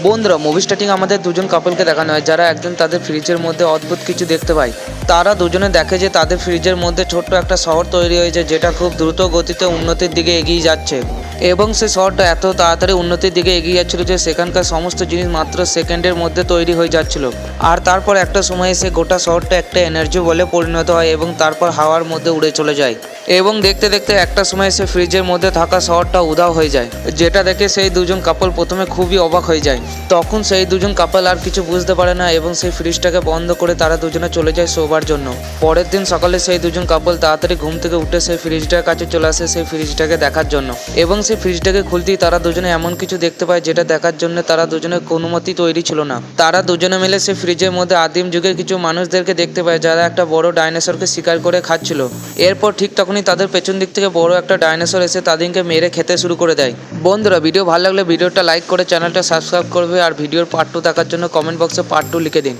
বন্ধুরা, movie starting আমাদের দুজন কাপলকে দেখানো হয় যারা একজন তাদের ফ্রিজের মধ্যে অদ্ভুত কিছু দেখতে পায়। তারা দুজনে দেখে যে তাদের ফ্রিজের মধ্যে ছোট্ট একটা শহর তৈরি হয়েছে যেটা খুব দ্রুত গতিতে উন্নতির দিকে এগিয়ে যাচ্ছে। এবং সেই শহরটা এত তাড়াতাড়ি উন্নতির দিকে এগিয়ে যাচ্ছিল যে সেখানকার সমস্ত জিনিস মাত্র সেকেন্ডের মধ্যে তৈরি হয়ে যাচ্ছিল। আর তারপর একটা সময় এসে গোটা শহরটা একটা এনার্জি বলে পরিণত হয় এবং তারপর হাওয়ার মধ্যে উড়ে চলে যায়। এবং দেখতে দেখতে একটা সময় এসে ফ্রিজের মধ্যে থাকা শহরটা উধাও হয়ে যায়, যেটা দেখে সেই দুজন কাপল প্রথমে খুবই অবাক হয়ে যায়। তখন সেই দুজন কাপল আর কিছু বুঝতে পারে না এবং সেই ফ্রিজটাকে বন্ধ করে তারা দুজনে চলে যায় শোবার জন্য। পরের দিন সকালে সেই দুজন কাপল তাড়াতাড়ি ঘুম থেকে উঠে সেই ফ্রিজটার কাছে চলে আসে সেই ফ্রিজটাকে দেখার জন্য। এবং সেই ফ্রিজটাকে খুলতেই তারা দুজনে এমন কিছু দেখতে পায় যেটা দেখার জন্য তারা দুজনে কোনো মতেই তৈরি ছিল না। তারা দুজনে মিলে সেই ফ্রিজের মধ্যে আদিম যুগের কিছু মানুষদেরকে দেখতে পায় যারা একটা বড় ডাইনোসরকে শিকার করে খাচ্ছিল। এরপর ঠিক তখনই তাদের পেছন দিক থেকে বড় একটা ডাইনোসর এসে তাদেরকে মেরে খেতে শুরু করে দেয়। বন্ধুরা, ভিডিও ভালো লাগলে ভিডিওটা লাইক করে চ্যানেলটা সাবস্ক্রাইব করবে আর ভিডিওর পার্ট 2 দেখার জন্য কমেন্ট বক্সে পার্ট 2 লিখে দিন।